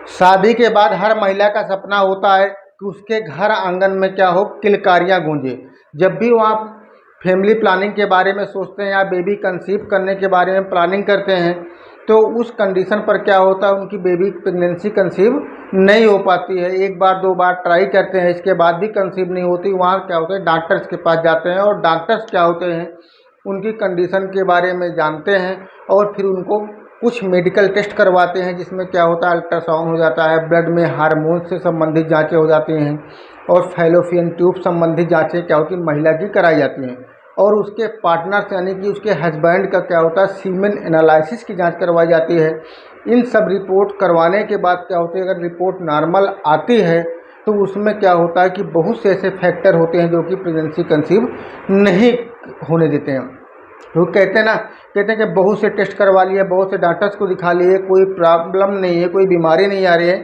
शादी के बाद हर महिला का सपना होता है कि उसके घर आंगन में क्या हो, किलकारियाँ गूंजे। जब भी वो आप फैमिली प्लानिंग के बारे में सोचते हैं या बेबी कंसीव करने के बारे में प्लानिंग करते हैं, तो उस कंडीशन पर क्या होता है, उनकी बेबी प्रेगनेंसी कंसीव नहीं हो पाती है। एक बार दो बार ट्राई करते हैं, इसके बाद भी कंसीव नहीं होती। वहाँ क्या होता है, डॉक्टर्स के पास जाते हैं और डॉक्टर्स क्या होते हैं, उनकी कंडीशन के बारे में जानते हैं और फिर उनको कुछ मेडिकल टेस्ट करवाते हैं, जिसमें क्या होता है, अल्ट्रासाउंड हो जाता है, ब्लड में हार्मोन से संबंधित जांचें हो जाती हैं और फैलोपियन ट्यूब संबंधित जांचें क्या होती है, महिला की कराई जाती हैं। और उसके पार्टनर यानी कि उसके हस्बैंड का क्या होता है, सीमेन एनालिसिस की जांच करवाई जाती है। इन सब रिपोर्ट करवाने के बाद क्या होता है, अगर रिपोर्ट नॉर्मल आती है तो उसमें क्या होता है कि बहुत से ऐसे फैक्टर होते हैं जो कि प्रेगनेंसी कंसीव नहीं होने देते हैं। वो कहते हैं कि बहुत से टेस्ट करवा लिए, बहुत से डॉक्टर्स को दिखा लिए, कोई प्रॉब्लम नहीं है, कोई बीमारी नहीं आ रही है,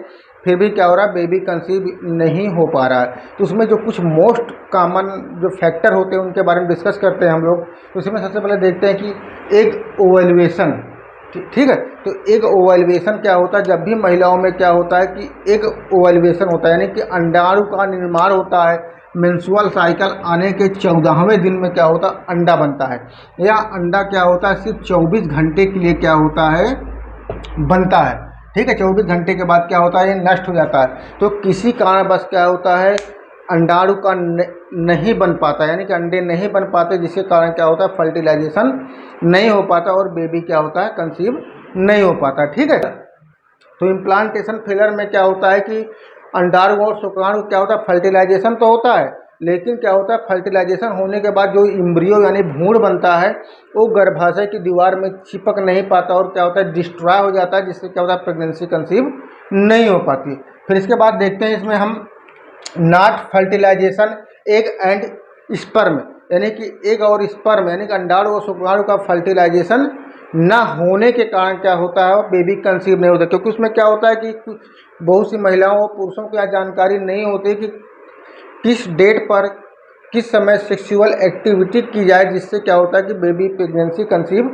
फिर भी क्या हो रहा है, बेबी कंसीव नहीं हो पा रहा है। तो उसमें जो कुछ मोस्ट कॉमन जो फैक्टर होते हैं उनके बारे में डिस्कस करते हैं हम लोग। तो उसमें सबसे पहले देखते हैं कि एक ओवल्यूएशन, ठीक है। तो एक ओवल्यूएशन क्या होता है, जब भी महिलाओं में क्या होता है कि एक ओवल्यूएशन होता है, यानी कि अंडाणु का निर्माण होता है। मेंस्ट्रुअल साइकिल आने के 14वें दिन में क्या होता है, अंडा बनता है। या अंडा क्या होता है, सिर्फ 24 घंटे के लिए क्या होता है, बनता है, ठीक है। 24 घंटे के बाद क्या होता है, ये नष्ट हो जाता है। तो किसी कारणवश क्या होता है, अंडाणु का नहीं बन पाता, यानी कि अंडे नहीं बन पाते, जिसके कारण क्या होता है, फर्टिलाइजेशन नहीं हो पाता और बेबी क्या होता है, कंसीव नहीं हो पाता, ठीक है। तो इम्प्लांटेशन फेलर में क्या होता है कि अंडाणु और शुक्राणु क्या होता है, फर्टिलाइजेशन तो होता है, लेकिन क्या होता है, फर्टिलाइजेशन होने के बाद जो इम्ब्रियो यानी भ्रूण बनता है वो गर्भाशय की दीवार में चिपक नहीं पाता और क्या होता है, डिस्ट्रॉय हो जाता है, जिससे क्या होता है, प्रेगनेंसी कंसीव नहीं हो पाती। फिर इसके बाद देखते हैं इसमें हम not fertilization egg and sperm, यानी कि एग और स्पर्म यानी कि अंडाणु और शुक्राणु का फर्टिलाइजेशन ना होने के कारण क्या होता है, बेबी कंसीव नहीं होता। क्योंकि उसमें क्या होता है कि बहुत सी महिलाओं और पुरुषों को यह जानकारी नहीं होती कि किस डेट पर किस समय सेक्सुअल एक्टिविटी की जाए, जिससे क्या होता है कि बेबी प्रेगनेंसी कंसीव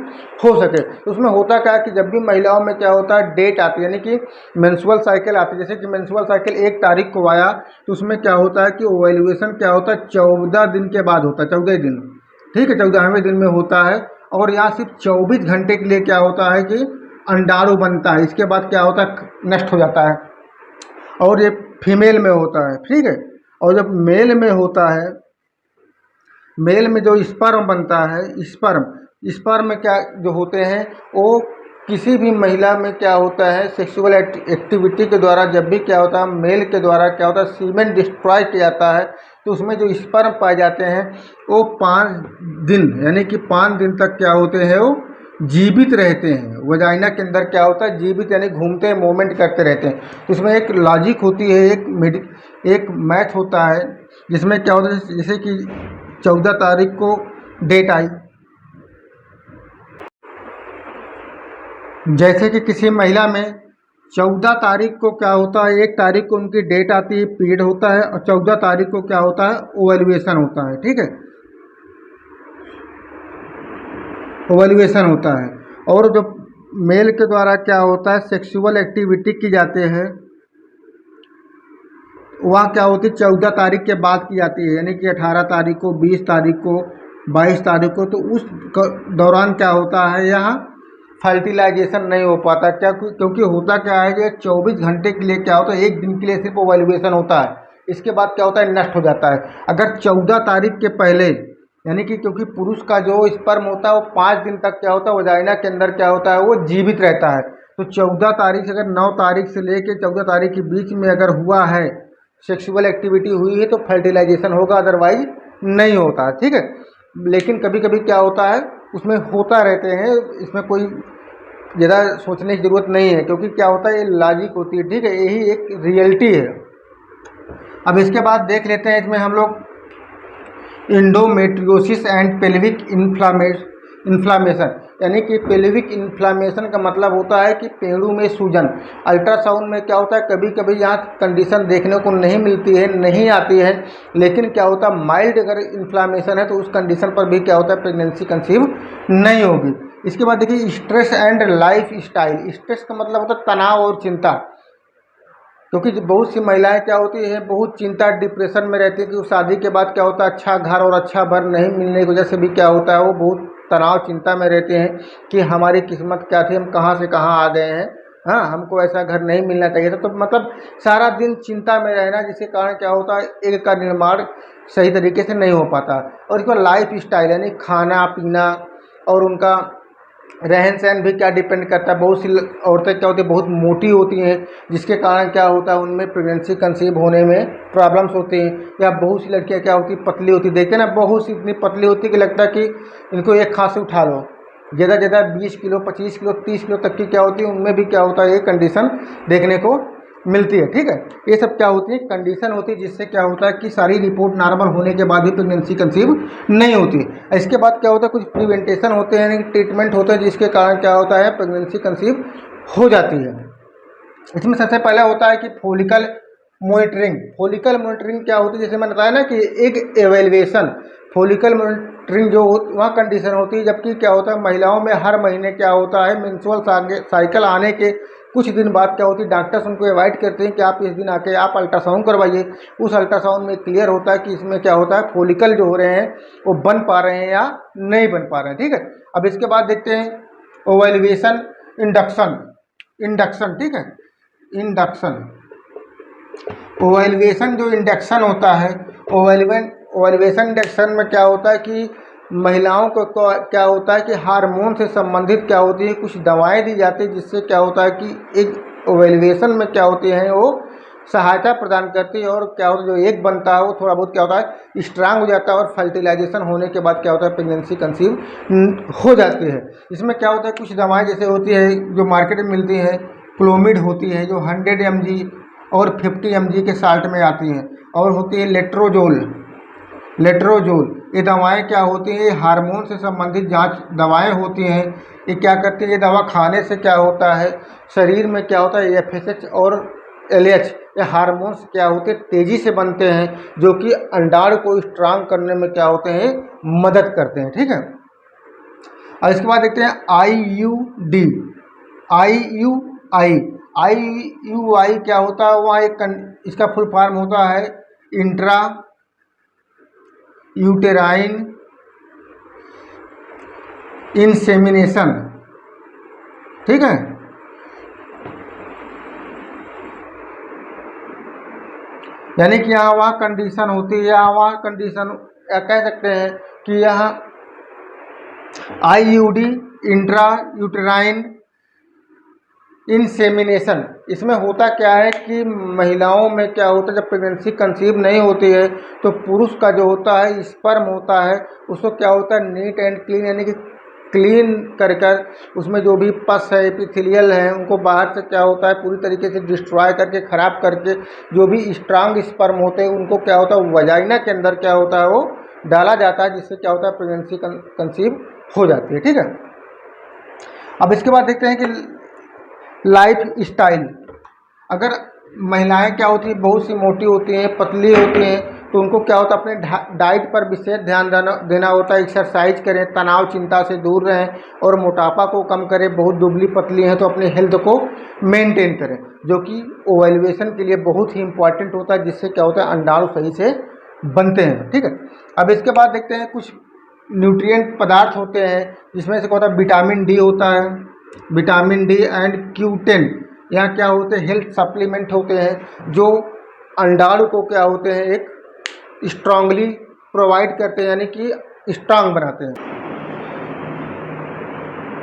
हो सके। तो उसमें होता क्या है कि जब भी महिलाओं में क्या होता है, डेट आती है, यानी कि मेंस्ट्रुअल साइकिल आती है, जैसे कि मेंस्ट्रुअल साइकिल 1 तारीख को आया, तो उसमें क्या होता है कि ओवल्यूएशन क्या होता है, 14 दिन के बाद होता है, 14 दिन, ठीक है, 14वें दिन में होता है। और यहाँ सिर्फ 24 घंटे के लिए क्या होता है कि अंडाणु बनता है, इसके बाद क्या होता है, नष्ट हो जाता है। और ये फीमेल में होता है, ठीक है। और जब मेल में होता है, मेल में जो स्पर्म बनता है, स्पर्म में क्या जो होते हैं, वो किसी भी महिला में क्या होता है, सेक्सुअल एक्टिविटी के द्वारा जब भी क्या होता है, मेल के द्वारा क्या होता है, सीमेन डिस्ट्रॉय किया जाता है, तो उसमें जो स्पर्म पाए जाते हैं वो 5 दिन यानी कि 5 दिन तक क्या होते हैं, वो जीवित रहते हैं। वजाइना के अंदर क्या होता है, जीवित यानी घूमते हैं, मूवमेंट करते रहते हैं। तो इसमें एक लॉजिक होती है, एक मैथ होता है, जिसमें क्या होता है, जैसे कि 14 तारीख को डेट आई, जैसे कि किसी महिला में 14 तारीख को क्या होता है, 1 तारीख को उनकी डेट आती है, पीरियड होता है, और 14 तारीख को क्या होता है, ओवल्यूएशन होता है, ठीक है, ओवल्यूएशन होता है। और जो मेल के द्वारा क्या होता है, सेक्सुअल एक्टिविटी की जाते हैं, वह क्या होती है, 14 तारीख के बाद की जाती है, यानी कि 18 तारीख को, 20 तारीख को, 22 तारीख को। तो उस दौरान क्या होता है, यहाँ फर्टिलाइजेशन नहीं हो पाता। क्या, क्योंकि होता क्या है कि 24 घंटे के लिए क्या होता है, 1 दिन के लिए सिर्फ ओवल्यूएशन होता है, इसके बाद क्या होता है, नष्ट हो जाता है। अगर 14 तारीख के पहले, यानी कि क्योंकि पुरुष का जो स्पर्म होता है वो 5 दिन तक क्या होता है, वजाइना के अंदर क्या होता है, वो जीवित रहता है। तो 14 तारीख से, अगर 9 तारीख से लेकर 14 तारीख के बीच में अगर हुआ है, सेक्सुअल एक्टिविटी हुई है, तो फर्टिलाइजेशन होगा, अदरवाइज नहीं होता, ठीक है। लेकिन कभी कभी क्या होता है, उसमें होता रहते हैं, इसमें कोई ज़्यादा सोचने की ज़रूरत नहीं है, क्योंकि क्या होता है, ये लॉजिक होती है, ठीक है, यही एक रियलिटी है। अब इसके बाद देख लेते हैं इसमें हम लोग इंडोमेट्रियोसिस एंड पेल्विक इन्फ्लामेशन, यानी कि पेल्विक इन्फ्लामेशन का मतलब होता है कि पेड़ों में सूजन। अल्ट्रासाउंड में क्या होता है, कभी कभी यहाँ कंडीशन देखने को नहीं मिलती है, नहीं आती है, लेकिन क्या होता है, माइल्ड अगर इन्फ्लामेशन है तो उस कंडीशन पर भी क्या होता है, प्रेगनेंसी कंसीव नहीं होगी। इसके बाद देखिए stress and life style. Stress का मतलब होता है तनाव और चिंता। क्योंकि बहुत सी महिलाएं क्या होती हैं, बहुत चिंता डिप्रेशन में रहती है कि शादी के बाद क्या होता है अच्छा घर और अच्छा बर नहीं मिलने की वजह से भी क्या होता है वो बहुत तनाव चिंता में रहते हैं कि हमारी किस्मत क्या थी, हम कहाँ से कहाँ आ गए हैं। हाँ, हमको ऐसा घर नहीं मिलना चाहिए था। तो मतलब सारा दिन चिंता में रहना, जिसके कारण क्या होता है एक का निर्माण सही तरीके से नहीं हो पाता। और इसका लाइफ स्टाइल यानी खाना पीना और उनका रहन सहन भी क्या डिपेंड करता है। बहुत सी औरतें क्या होती है बहुत मोटी होती हैं, जिसके कारण क्या होता है उनमें प्रेगनेंसी कंसीव होने में प्रॉब्लम्स होती हैं। या बहुत सी लड़कियां क्या होती है पतली होती, देखते हैं ना, बहुत सी इतनी पतली होती है कि लगता है कि इनको एक हाथ से उठा लो। ज़्यादा ज़्यादा 20 किलो 25 किलो 30 किलो तक की क्या होती है, उनमें भी क्या होता है ये कंडीशन देखने को मिलती है। ठीक है, ये सब क्या होती है कंडीशन होती है, जिससे क्या होता है कि सारी रिपोर्ट नॉर्मल होने के बाद भी प्रेगनेंसी कंसीव नहीं होती। इसके बाद क्या होता है कुछ प्रिवेंटेशन होते हैं यानी ट्रीटमेंट होते हैं, जिसके कारण क्या होता है प्रेगनेंसी कंसीव हो जाती है। इसमें सबसे पहला होता है कि फॉलिकल मॉनिटरिंग। फॉलिकल मॉनिटरिंग क्या होती है, जैसे मैंने बताया ना कि एक एवेल्युएशन। फॉलिकल मॉनिटरिंग जो वह कंडीशन होती है जबकि क्या होता है महिलाओं में हर महीने क्या होता है मेंस्ट्रुअल साइकिल आने के कुछ दिन बाद क्या होती है डॉक्टर्स उनको अवॉइड करते हैं कि आप इस दिन आके आप अल्ट्रासाउंड करवाइए। उस अल्ट्रासाउंड में क्लियर होता है कि इसमें क्या होता है फॉलिकल जो हो रहे हैं वो बन पा रहे हैं या नहीं बन पा रहे हैं। ठीक है, अब इसके बाद देखते हैं ओवल्यूएशन इंडक्शन। इंडक्शन, ठीक है, इंडक्शन। ओवल्यूएशन जो इंडक्शन होता है, ओवल्यूएशन इंडक्शन में क्या होता है कि महिलाओं को क्या होता है कि हार्मोन से संबंधित क्या होती है कुछ दवाएं दी जाती है, जिससे क्या होता है कि एक ओवल्यूएशन में क्या होती हैं वो सहायता प्रदान करती है। और क्या होता है जो एग बनता है वो थोड़ा बहुत क्या होता है स्ट्रांग हो जाता है और फर्टिलाइजेशन होने के बाद क्या होता है प्रेगनेंसी कंसीव हो जाती है। इसमें क्या होता है कुछ दवाएं जैसे होती है जो मार्केट में मिलती है, क्लोमिड होती है जो 100 mg और 50 mg के साल्ट में आती हैं, और होती है लेट्रोजोल। लेट्रोजोल ये दवाएं क्या होती हैं, ये हार्मोन से संबंधित जांच दवाएं होती हैं। ये क्या करती है, ये दवा खाने से क्या होता है शरीर में क्या होता है FSH और LH ये हार्मोन्स क्या होते हैं तेज़ी से बनते हैं, जो कि अंडाणु को स्ट्रांग करने में क्या होते हैं मदद करते हैं। ठीक है, और इसके बाद देखते हैं IUD। IUI क्या होता है, वहाँ इसका फुल फॉर्म होता है इंट्रा यूटेराइन इंसेमिनेशन। ठीक है, यानी कि यहाँ वहाँ कंडीशन होती है, यहाँ वहाँ कंडीशन कह सकते हैं कि यहाँ IUD इंट्रा यूटेराइन इंसेमिनेशन। इसमें होता क्या है कि महिलाओं में क्या होता है जब प्रेगनेंसी कंसीव नहीं होती है तो पुरुष का जो होता है स्पर्म होता है उसको क्या होता है नीट एंड क्लीन यानी कि क्लीन कर कर उसमें जो भी पस है एपिथेलियल है उनको बाहर से क्या होता है पूरी तरीके से डिस्ट्रॉय करके ख़राब करके जो भी स्ट्रांग स्पर्म होते हैं उनको क्या होता है वजाइना के अंदर क्या होता है वो डाला जाता है, जिससे क्या होता है प्रेगनेंसी कंसीव हो जाती है। ठीक है, अब इसके बाद देखते हैं कि लाइफ स्टाइल। अगर महिलाएं क्या होती है बहुत सी मोटी होती हैं पतली होती हैं तो उनको क्या होता है अपने डाइट पर विशेष ध्यान देना होता है। एक्सरसाइज करें, तनाव चिंता से दूर रहें और मोटापा को कम करें। बहुत दुबली पतली हैं तो अपने हेल्थ को मेंटेन करें, जो कि ओवल्यूएशन के लिए बहुत ही इंपॉर्टेंट होता है, जिससे क्या होता है अंडाणु सही से बनते हैं। ठीक है, अब इसके बाद देखते हैं कुछ न्यूट्रिएंट पदार्थ होते हैं जिसमें से क्या होता है विटामिन डी होता है, विटामिन डी एंड Q10। यहाँ क्या होते हैं हेल्थ सप्लीमेंट होते हैं जो अंडाणु को क्या होते हैं एक स्ट्रांगली प्रोवाइड करते हैं यानी कि स्ट्रांग बनाते हैं।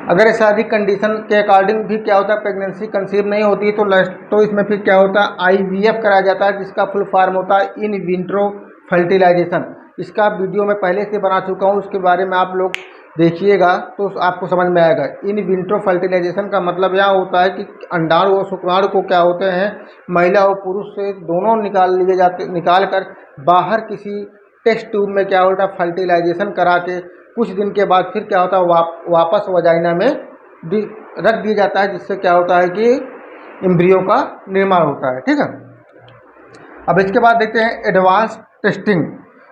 अगर ऐसा अधिक कंडीशन के अकॉर्डिंग भी क्या होता है प्रेगनेंसी कंसीव नहीं होती है तो इसमें फिर क्या होता है IVF कराया जाता है, जिसका फुल फॉर्म होता है इन विट्रो फर्टिलाइजेशन। इसका वीडियो मैं पहले से बना चुका हूँ, उसके बारे में आप लोग देखिएगा तो आपको समझ में आएगा। इन विट्रो फर्टिलाइजेशन का मतलब यह होता है कि अंडाणु और शुक्राणु को क्या होते हैं महिला और पुरुष से दोनों निकाल कर बाहर किसी टेस्ट ट्यूब में क्या होता है फर्टिलाइजेशन करा के कुछ दिन के बाद फिर क्या होता है वापस वजाइना में रख दिया जाता है, जिससे क्या होता है कि एम्ब्रियो का निर्माण होता है। ठीक है, अब इसके बाद देखते हैं एडवांस टेस्टिंग।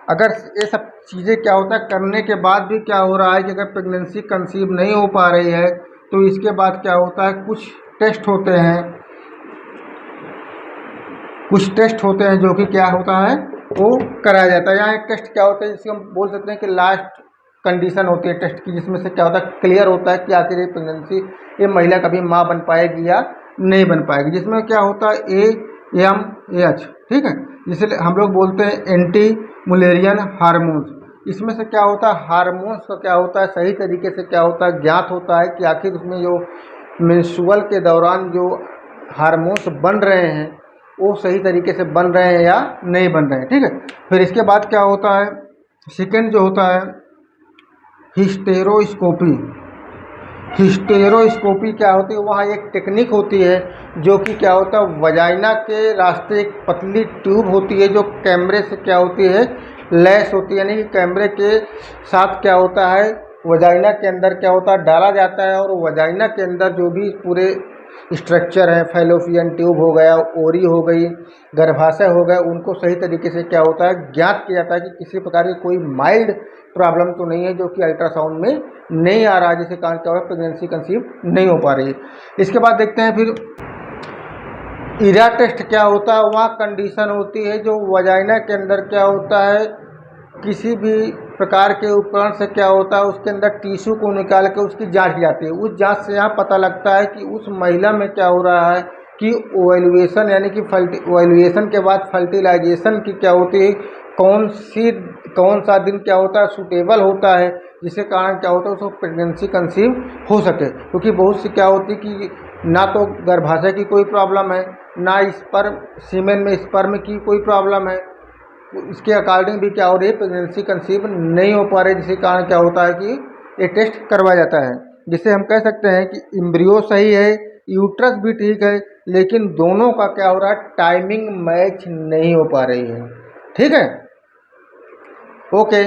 अगर ये सब चीज़ें क्या होता है करने के बाद भी क्या हो रहा है कि अगर प्रेगनेंसी कंसीव नहीं हो पा रही है तो इसके बाद क्या होता है कुछ टेस्ट होते हैं कुछ टेस्ट होते हैं जो कि क्या होता है वो कराया जाता है। यहाँ एक टेस्ट क्या होता है जिसको हम बोल सकते हैं कि लास्ट कंडीशन होती है टेस्ट की, जिसमें से क्या होता है क्लियर होता है कि आखिर ये प्रेगनेंसी ये महिला कभी माँ बन पाएगी या नहीं बन पाएगी, जिसमें क्या होता है AMH, ठीक है, जिसे हम लोग बोलते हैं एंटी मुलेरियन हार्मोन्स। इसमें से क्या होता है हार्मोन्स का क्या होता है सही तरीके से क्या होता है ज्ञात होता है कि आखिर उसमें जो मेंस्ट्रुअल के दौरान जो हार्मोन्स बन रहे हैं वो सही तरीके से बन रहे हैं या नहीं बन रहे हैं, ठीक है। फिर इसके बाद क्या होता है सेकेंड जो होता है हिस्टेरोस्कोपी। हिस्टेरोस्कोपी क्या होती है, वहाँ एक टेक्निक होती है जो कि क्या होता है वजाइना के रास्ते एक पतली ट्यूब होती है जो कैमरे से क्या होती है लैस होती है, यानी कि कैमरे के साथ क्या होता है वजाइना के अंदर क्या होता है डाला जाता है, और वजाइना के अंदर जो भी पूरे स्ट्रक्चर है फैलोपियन ट्यूब हो गया, ओरी हो गई, गर्भाशय हो गया, उनको सही तरीके से क्या होता है ज्ञात किया जाता है कि किसी प्रकार की कोई माइल्ड प्रॉब्लम तो नहीं है जो कि अल्ट्रासाउंड में नहीं आ रहा है, जिसके कारण क्या होगा प्रेगनेंसी कंसीव नहीं हो पा रही है। इसके बाद देखते हैं फिर ईरा टेस्ट क्या होता है। वहाँ कंडीशन होती है जो वजाइना के अंदर क्या होता है किसी भी प्रकार के उपकरण से क्या होता है उसके अंदर टिश्यू को निकाल के उसकी जांच की जाती है। उस जांच से यहाँ पता लगता है कि उस महिला में क्या हो रहा है कि ओवल्यूएशन यानी कि ओवल्यूएशन के बाद फर्टिलाइजेशन की क्या होती है कौन सा दिन क्या होता है सूटेबल होता है, जिसके कारण क्या होता है उसको प्रेगनेंसी कंसीव हो सके। क्योंकि बहुत सी क्या होती है कि ना तो गर्भाशय की कोई प्रॉब्लम है, ना स्पर्म सीमेन में स्पर्म की कोई प्रॉब्लम है, इसके अकॉर्डिंग भी क्या हो रही है प्रेगनेंसी कंसीव नहीं हो पा रही, जिसके कारण क्या होता है कि ये टेस्ट करवाया जाता है, जिससे हम कह सकते हैं कि एम्ब्रियो सही है, यूट्रस भी ठीक है, लेकिन दोनों का क्या हो रहा है टाइमिंग मैच नहीं हो पा रही है, ठीक है। ओके।